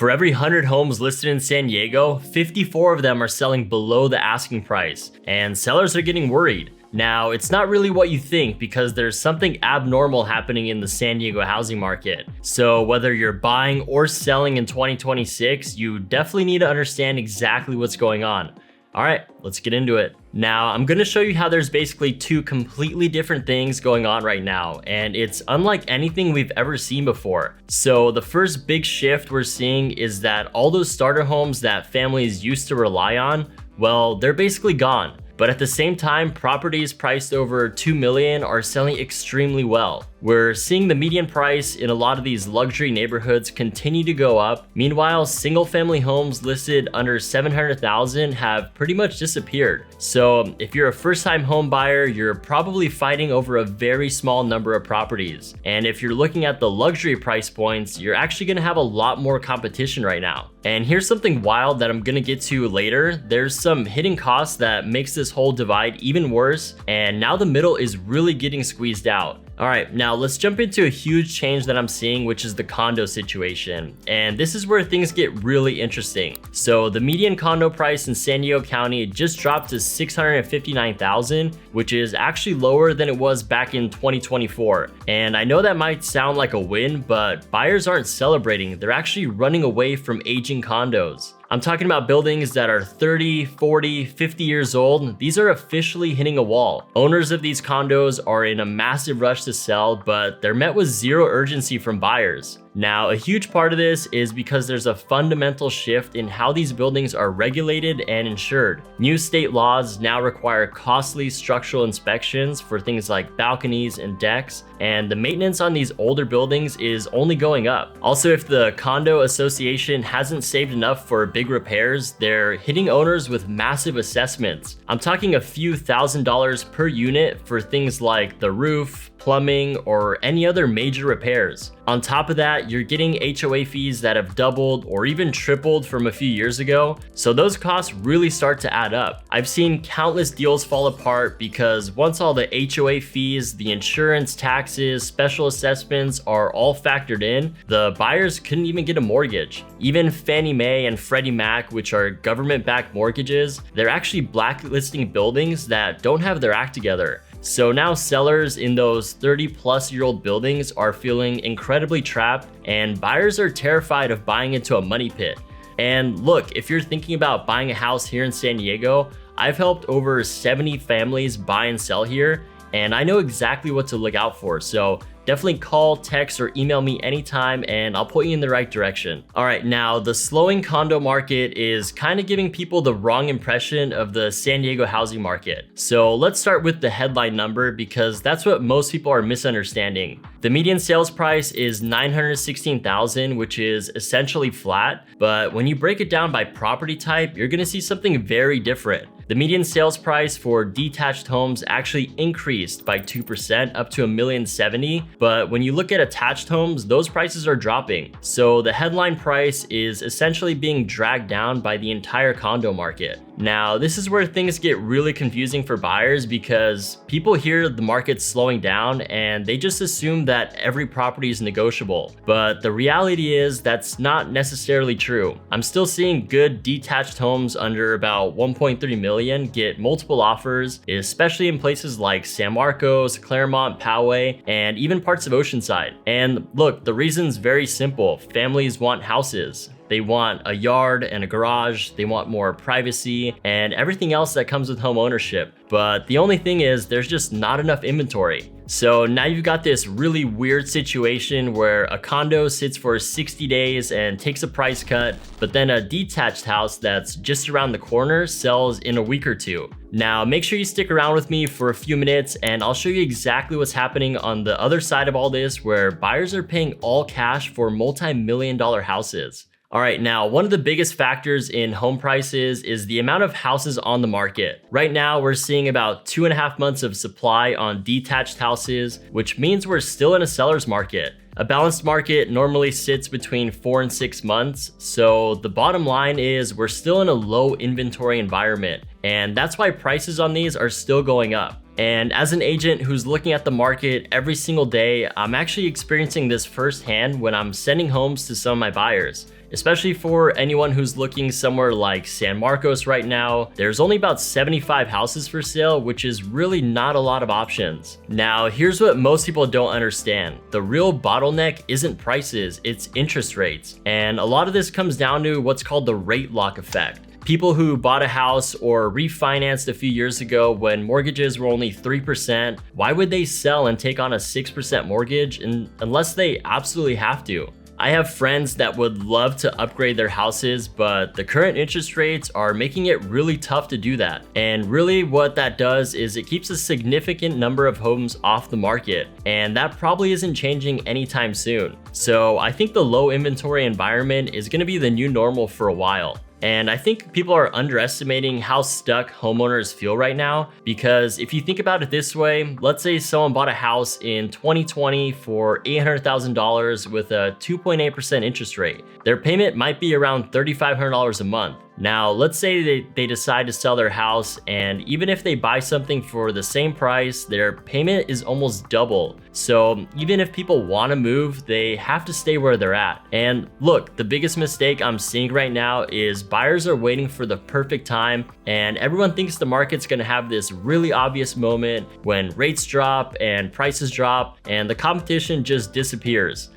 For every 100 homes listed in San Diego, 54 of them are selling below the asking price, and sellers are getting worried. Now, it's not really what you think because there's something abnormal happening in the San Diego housing market. So whether you're buying or selling in 2026, you definitely need to understand exactly what's going on. All right, let's get into it. Now, I'm gonna show you how there's basically two completely different things going on right now, and it's unlike anything we've ever seen before. So the first big shift we're seeing is that all those starter homes that families used to rely on, well, they're basically gone. But at the same time, properties priced over $2 million are selling extremely well. We're seeing the median price in a lot of these luxury neighborhoods continue to go up. Meanwhile, single family homes listed under $700,000 have pretty much disappeared. So if you're a first time home buyer, you're probably fighting over a very small number of properties. And if you're looking at the luxury price points, you're actually gonna have a lot more competition right now. And here's something wild that I'm gonna get to later. There's some hidden costs that makes this whole divide even worse, and now the middle is really getting squeezed out. All right, now let's jump into a huge change that I'm seeing, which is the condo situation. And this is where things get really interesting. So the median condo price in San Diego County just dropped to $659,000, which is actually lower than it was back in 2024. And I know that might sound like a win, but buyers aren't celebrating. They're actually running away from aging condos. I'm talking about buildings that are 30, 40, 50 years old. These are officially hitting a wall. Owners of these condos are in a massive rush to sell, but they're met with zero urgency from buyers. Now, a huge part of this is because there's a fundamental shift in how these buildings are regulated and insured. New state laws now require costly structural inspections for things like balconies and decks, and the maintenance on these older buildings is only going up. Also, if the condo association hasn't saved enough for big repairs, they're hitting owners with massive assessments. I'm talking a few $1,000s per unit for things like the roof, plumbing, or any other major repairs. On top of that, you're getting HOA fees that have doubled or even tripled from a few years ago, so those costs really start to add up. I've seen countless deals fall apart because once all the HOA fees, the insurance, taxes, special assessments are all factored in, the buyers couldn't even get a mortgage. Even Fannie Mae and Freddie Mac, which are government-backed mortgages, they're actually blacklisting buildings that don't have their act together. So now sellers in those 30-plus-year-old buildings are feeling incredibly trapped, and buyers are terrified of buying into a money pit. And look, if you're thinking about buying a house here in San Diego, I've helped over 70 families buy and sell here, and I know exactly what to look out for. So definitely call, text, or email me anytime and I'll point you in the right direction. All right, now the slowing condo market is kind of giving people the wrong impression of the San Diego housing market. So let's start with the headline number because that's what most people are misunderstanding. The median sales price is $916,000, which is essentially flat, but when you break it down by property type, you're gonna see something very different. The median sales price for detached homes actually increased by 2% up to $1,070,000, but when you look at attached homes, those prices are dropping. So the headline price is essentially being dragged down by the entire condo market. Now, this is where things get really confusing for buyers because people hear the market's slowing down and they just assume that every property is negotiable. But the reality is that's not necessarily true. I'm still seeing good detached homes under about 1.3 million get multiple offers, especially in places like San Marcos, Claremont, Poway, and even parts of Oceanside. And look, the reason's very simple. Families want houses. They want a yard and a garage, they want more privacy, and everything else that comes with home ownership. But the only thing is, there's just not enough inventory. So now you've got this really weird situation where a condo sits for 60 days and takes a price cut, but then a detached house that's just around the corner sells in a week or two. Now, make sure you stick around with me for a few minutes and I'll show you exactly what's happening on the other side of all this, where buyers are paying all cash for multi-million-dollar houses. All right, now one of the biggest factors in home prices is the amount of houses on the market. Right now, we're seeing about 2.5 months of supply on detached houses, which means we're still in a seller's market. A balanced market normally sits between 4 and 6 months, so the bottom line is we're still in a low inventory environment, and that's why prices on these are still going up. And as an agent who's looking at the market every single day, I'm actually experiencing this firsthand when I'm sending homes to some of my buyers. especially for anyone who's looking somewhere like San Marcos right now. There's only about 75 houses for sale, which is really not a lot of options. Now, here's what most people don't understand. The real bottleneck isn't prices, it's interest rates. And a lot of this comes down to what's called the rate lock effect. People who bought a house or refinanced a few years ago when mortgages were only 3%, why would they sell and take on a 6% mortgage unless they absolutely have to? I have friends that would love to upgrade their houses, but the current interest rates are making it really tough to do that. And really what that does is it keeps a significant number of homes off the market, and that probably isn't changing anytime soon. So I think the low inventory environment is going to be the new normal for a while. And I think people are underestimating how stuck homeowners feel right now, because if you think about it this way, let's say someone bought a house in 2020 for $800,000 with a 2.8% interest rate. Their payment might be around $3,500 a month. Now, let's say they decide to sell their house, and even if they buy something for the same price, their payment is almost double. So even if people want to move, they have to stay where they're at. And look, the biggest mistake I'm seeing right now is buyers are waiting for the perfect time, and everyone thinks the market's going to have this really obvious moment when rates drop and prices drop and the competition just disappears.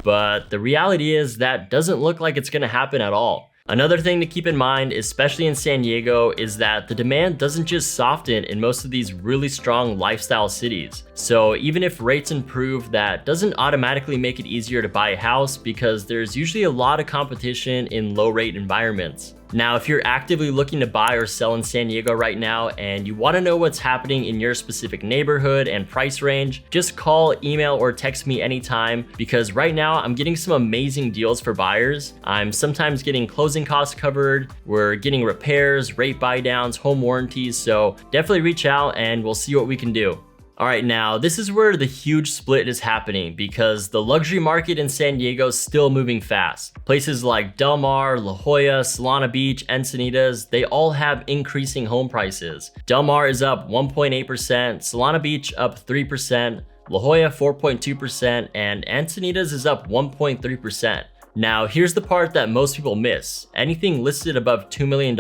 But the reality is that doesn't look like it's going to happen at all. Another thing to keep in mind, especially in San Diego, is that the demand doesn't just soften in most of these really strong lifestyle cities. So even if rates improve, that doesn't automatically make it easier to buy a house, because there's usually a lot of competition in low rate environments. Now, if you're actively looking to buy or sell in San Diego right now and you want to know what's happening in your specific neighborhood and price range, just call, email, or text me anytime, because right now I'm getting some amazing deals for buyers. I'm sometimes getting closing costs covered, we're getting repairs, rate buy downs, home warranties, so definitely reach out and we'll see what we can do. All right, now this is where the huge split is happening, because the luxury market in San Diego is still moving fast. Places like Del Mar, La Jolla, Solana Beach, Encinitas, they all have increasing home prices. Del Mar is up 1.8%, Solana Beach up 3%, La Jolla 4.2%, and Encinitas is up 1.3%. Now, here's the part that most people miss. Anything listed above $2 million,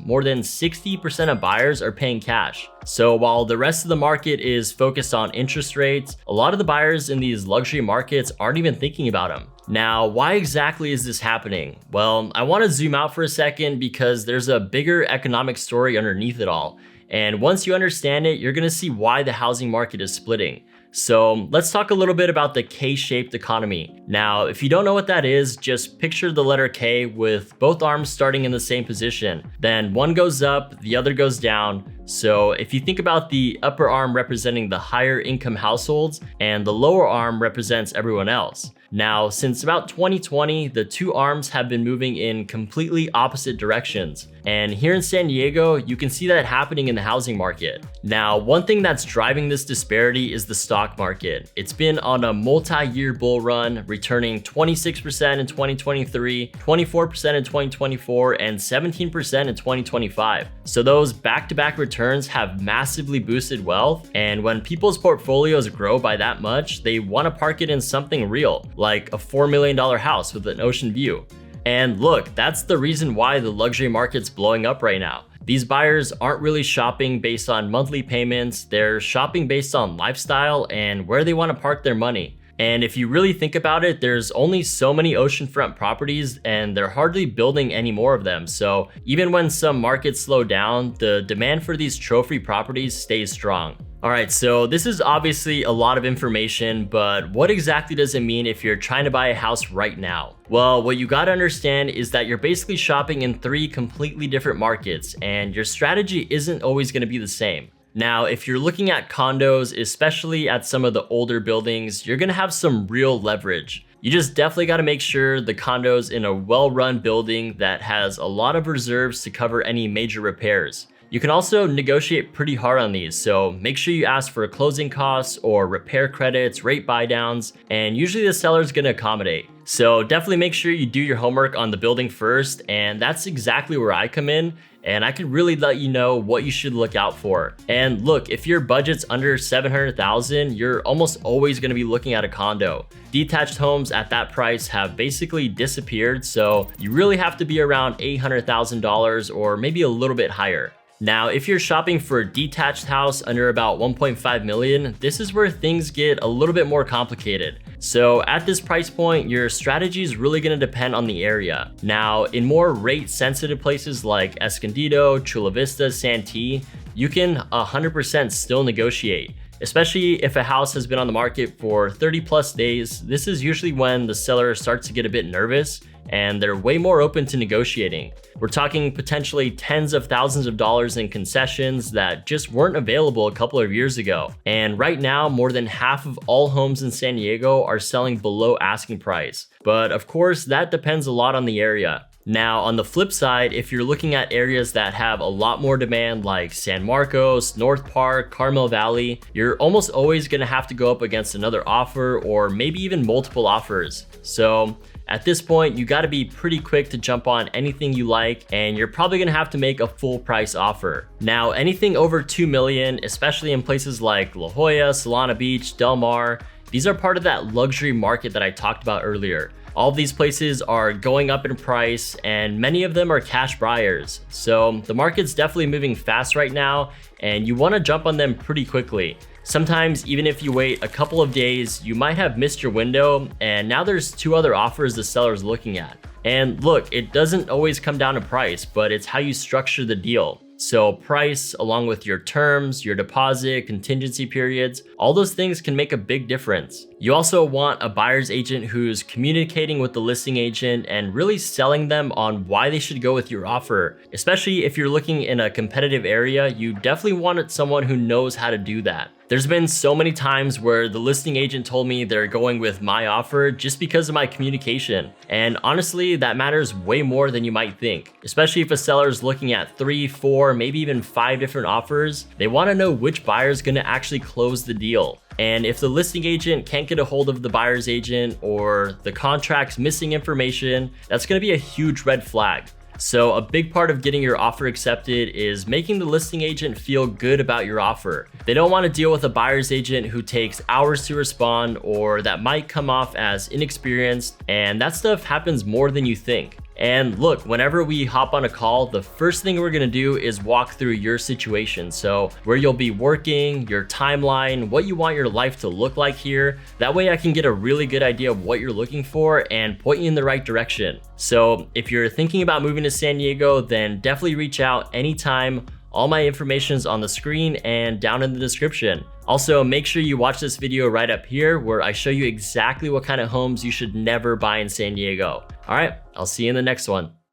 more than 60% of buyers are paying cash. So while the rest of the market is focused on interest rates, a lot of the buyers in these luxury markets aren't even thinking about them. Now, why exactly is this happening? Well, I want to zoom out for a second, because there's a bigger economic story underneath it all. And once you understand it, you're going to see why the housing market is splitting. So let's talk a little bit about the K-shaped economy. Now, if you don't know what that is, just picture the letter K with both arms starting in the same position. Then one goes up, the other goes down. So if you think about the upper arm representing the higher income households and the lower arm represents everyone else. Now, since about 2020, the two arms have been moving in completely opposite directions. And here in San Diego, you can see that happening in the housing market. Now, one thing that's driving this disparity is the stock market. It's been on a multi-year bull run, returning 26% in 2023, 24% in 2024, and 17% in 2025. So those back-to-back returns have massively boosted wealth. And when people's portfolios grow by that much, they want to park it in something real, like a $4 million house with an ocean view. And look, that's the reason why the luxury market's blowing up right now. These buyers aren't really shopping based on monthly payments, they're shopping based on lifestyle and where they want to park their money. And if you really think about it, there's only so many oceanfront properties and they're hardly building any more of them. So even when some markets slow down, the demand for these trophy properties stays strong. All right, so this is obviously a lot of information, but what exactly does it mean if you're trying to buy a house right now? Well, what you gotta understand is that you're basically shopping in three completely different markets, and your strategy isn't always gonna be the same. Now, if you're looking at condos, especially at some of the older buildings, you're gonna have some real leverage. You just definitely gotta make sure the condo's in a well-run building that has a lot of reserves to cover any major repairs. You can also negotiate pretty hard on these, so make sure you ask for closing costs or repair credits, rate buy downs, and usually the seller's gonna accommodate. So definitely make sure you do your homework on the building first, and that's exactly where I come in, and I can really let you know what you should look out for. And look, if your budget's under $700,000, you're almost always gonna be looking at a condo. Detached homes at that price have basically disappeared, so you really have to be around $800,000 or maybe a little bit higher. Now, if you're shopping for a detached house under about 1.5 million, this is where things get a little bit more complicated. So at this price point, your strategy is really gonna depend on the area. Now, in more rate sensitive places like Escondido, Chula Vista, Santee, you can 100% still negotiate. Especially if a house has been on the market for 30 plus days, this is usually when the seller starts to get a bit nervous and they're way more open to negotiating. We're talking potentially tens of thousands of dollars in concessions that just weren't available a couple of years ago. And right now, more than half of all homes in San Diego are selling below asking price. But of course, that depends a lot on the area. Now, on the flip side, if you're looking at areas that have a lot more demand like San Marcos, North Park, Carmel Valley, you're almost always gonna have to go up against another offer or maybe even multiple offers. So at this point, you gotta be pretty quick to jump on anything you like, and you're probably gonna have to make a full price offer. Now, anything over 2 million, especially in places like La Jolla, Solana Beach, Del Mar, these are part of that luxury market that I talked about earlier. All of these places are going up in price and many of them are cash buyers. So the market's definitely moving fast right now and you wanna jump on them pretty quickly. Sometimes even if you wait a couple of days, you might have missed your window and now there's 2 other offers the seller's looking at. And look, it doesn't always come down to price, but it's how you structure the deal. So price, along with your terms, your deposit, contingency periods, all those things can make a big difference. You also want a buyer's agent who's communicating with the listing agent and really selling them on why they should go with your offer. Especially if you're looking in a competitive area, you definitely want someone who knows how to do that. There's been so many times where the listing agent told me they're going with my offer just because of my communication. And honestly, that matters way more than you might think. Especially if a seller is looking at 3, 4, maybe even 5 different offers, they want to know which buyer is going to actually close the deal. And if the listing agent can't get a hold of the buyer's agent or the contract's missing information, that's going to be a huge red flag. So a big part of getting your offer accepted is making the listing agent feel good about your offer. They don't want to deal with a buyer's agent who takes hours to respond or that might come off as inexperienced, and that stuff happens more than you think. And look, whenever we hop on a call, the first thing we're gonna do is walk through your situation. So where you'll be working, your timeline, what you want your life to look like here. That way I can get a really good idea of what you're looking for and point you in the right direction. So if you're thinking about moving to San Diego, then definitely reach out anytime. All my information is on the screen and down in the description. Also, make sure you watch this video right up here where I show you exactly what kind of homes you should never buy in San Diego. All right, I'll see you in the next one.